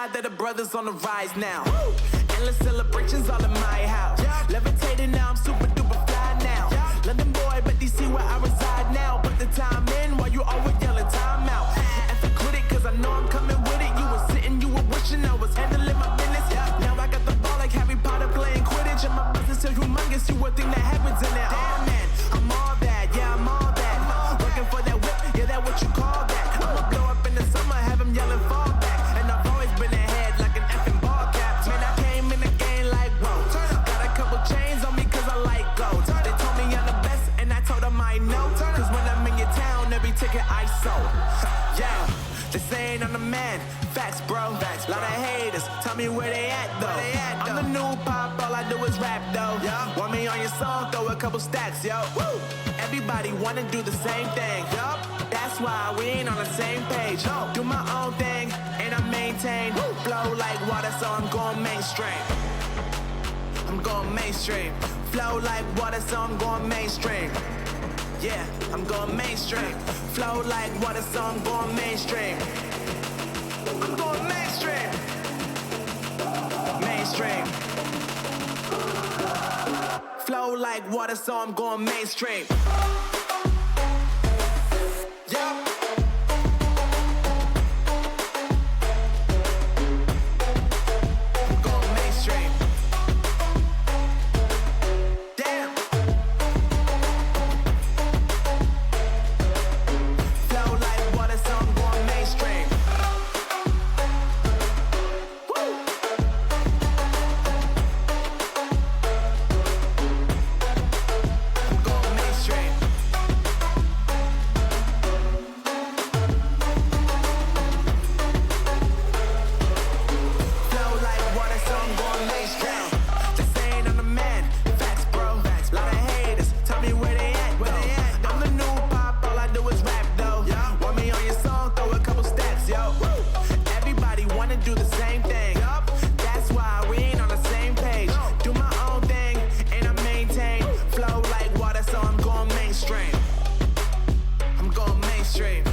glad that the brothers on the rise now. Endless celebrations all in my house. Levitating now, I'm super duper fly now. London boy, but DC where I reside now. Put the time in while you always yelling time out. And for quit it, cause I know I'm coming with it. You were sitting, you were wishing I was handling my business. Now I got the ball like Harry Potter playing Quidditch. And my business so humongous, you would think that happens in there. Damn man, I'm all that, yeah, I'm all that. Working for that whip, yeah, that what you call that. I'ma blow up in the summer, have him yelling fall back. And I've always been ahead like an effing ball cap. Man, I came in the game like, whoa. Got a couple chains on me cause I like gold. They told me I'm the best and I told them I know. Cause when I'm in your town, every ticket I sold. Yeah, they saying I'm the man. Facts, bro. Lot of haters, tell me where they at though. I'm the new pop, all I do is rap though. Want me on your song, throw a couple stacks, yo. Woo! Everybody wanna do the same thing. That's why we ain't on the same page. Do my own thing and I maintain. Flow like water, so I'm going mainstream. I'm going mainstream. Flow like water, so I'm going mainstream. Yeah, I'm going mainstream. Flow like water, so I'm going mainstream. I'm going mainstream. Mainstream. Flow like water, so I'm going mainstream. Yeah. I'm going mainstream. Damn. Flow like water, so I'm going mainstream. Do the same thing. That's why we ain't on the same page. Do my own thing and I maintain. Flow like water, so I'm going mainstream. I'm going mainstream.